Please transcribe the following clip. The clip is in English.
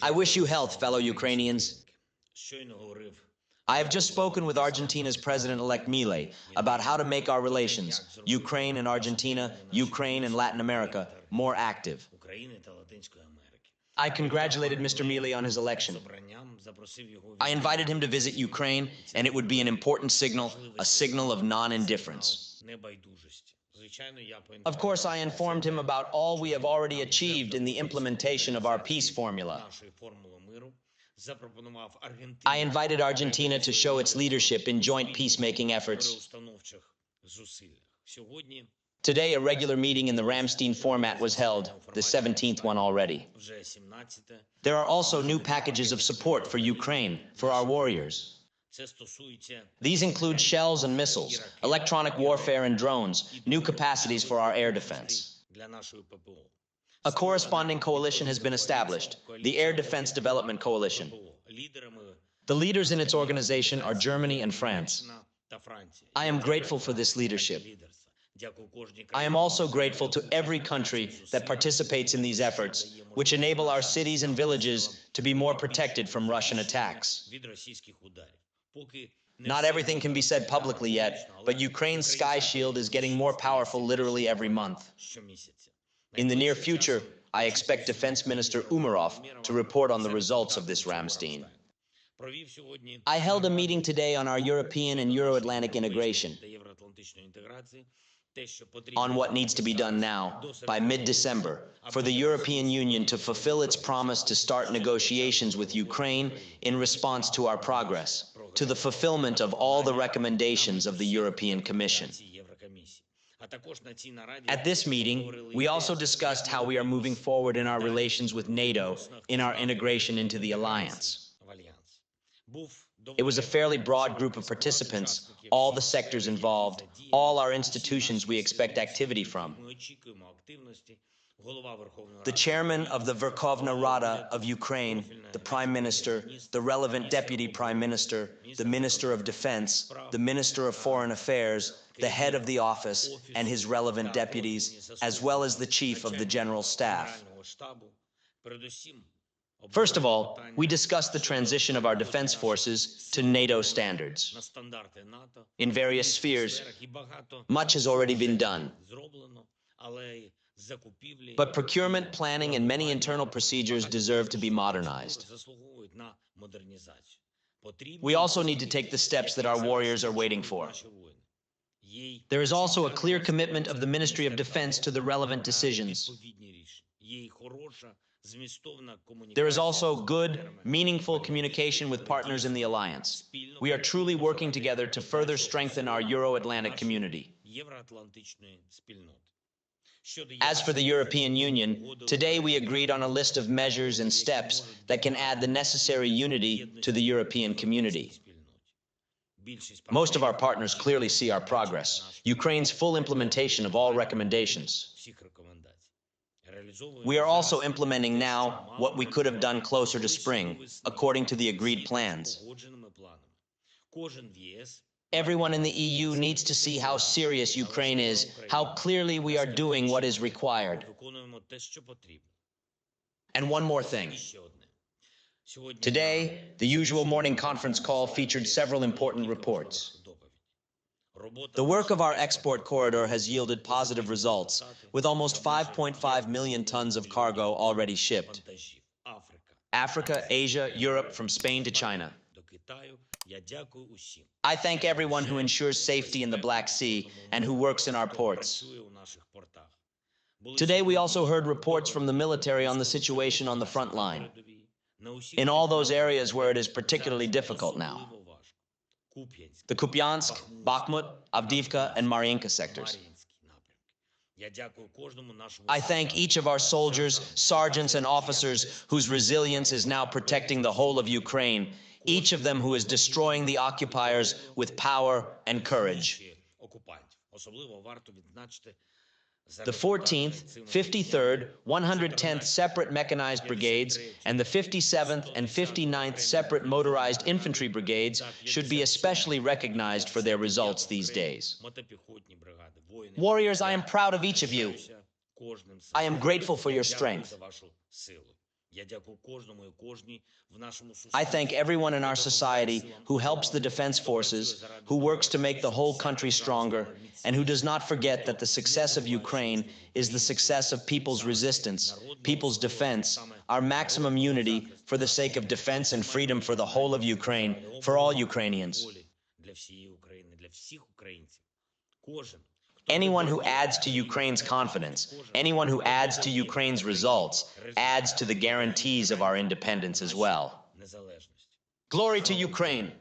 I wish you health, fellow Ukrainians. I have just spoken with Argentina's President-elect Milei about how to make our relations, Ukraine and Argentina, Ukraine and Latin America, more active. I congratulated Mr. Milei on his election. I invited him to visit Ukraine, and it would be an important signal, a signal of non-indifference. Of course, I informed him about all we have already achieved in the implementation of our peace formula. I invited Argentina to show its leadership in joint peacemaking efforts. Today, a regular meeting in the Ramштайн format was held, the 17th one already. There are also new packages of support for Ukraine, for our warriors. These include shells and missiles, electronic warfare and drones, new capacities for our air defense. A corresponding coalition has been established, the Air Defense Development Coalition. The leaders in its organization are Germany and France. I am grateful for this leadership. I am also grateful to every country that participates in these efforts, which enable our cities and villages to be more protected from Russian attacks. Not everything can be said publicly yet, but Ukraine's Sky Shield is getting more powerful literally every month. In the near future, I expect Defense Minister Umerov to report on the results of this Рамштайн. I held a meeting today on our European and Euro-Atlantic integration, on what needs to be done now, by mid-December, for the European Union to fulfill its promise to start negotiations with Ukraine in response to our progress, to the fulfillment of all the recommendations of the European Commission. At this meeting, we also discussed how we are moving forward in our relations with NATO, in our integration into the alliance. It was a fairly broad group of participants, all the sectors involved, all our institutions we expect activity from. The chairman of the Verkhovna Rada of Ukraine, the Prime Minister, the relevant Deputy Prime Minister, the Minister of Defense, the Minister of Foreign Affairs, the head of the office and his relevant deputies, as well as the Chief of the General Staff. First of all, we discussed the transition of our defense forces to NATO standards. In various spheres, much has already been done. But procurement, planning, and many internal procedures deserve to be modernized. We also need to take the steps that our warriors are waiting for. There is also a clear commitment of the Ministry of Defense to the relevant decisions. There is also good, meaningful communication with partners in the alliance. We are truly working together to further strengthen our Euro-Atlantic community. As for the European Union, today we agreed on a list of measures and steps that can add the necessary unity to the European community. Most of our partners clearly see our progress, Ukraine's full implementation of all recommendations. We are also implementing now what we could have done closer to spring, according to the agreed plans. Everyone in the EU needs to see how serious Ukraine is, how clearly we are doing what is required. And one more thing. Today, the usual morning conference call featured several important reports. The work of our export corridor has yielded positive results, with almost 5.5 million tons of cargo already shipped. Africa, Asia, Europe, from Spain to China. I thank everyone who ensures safety in the Black Sea and who works in our ports. Today we also heard reports from the military on the situation on the front line, in all those areas where it is particularly difficult now. The Kupiansk, Bakhmut, Avdiivka, and Mariinka sectors. I thank each of our soldiers, sergeants, and officers whose resilience is now protecting the whole of Ukraine, each of them who is destroying the occupiers with power and courage. The 14th, 53rd, 110th Separate Mechanized Brigades and the 57th and 59th Separate Motorized Infantry Brigades should be especially recognized for their results these days. Warriors, I am proud of each of you. I am grateful for your strength. I thank everyone in our society who helps the defense forces, who works to make the whole country stronger, and who does not forget that the success of Ukraine is the success of people's resistance, people's defense, our maximum unity for the sake of defense and freedom for the whole of Ukraine, for all Ukrainians. Anyone who adds to Ukraine's confidence, anyone who adds to Ukraine's results, adds to the guarantees of our independence as well. Glory to Ukraine!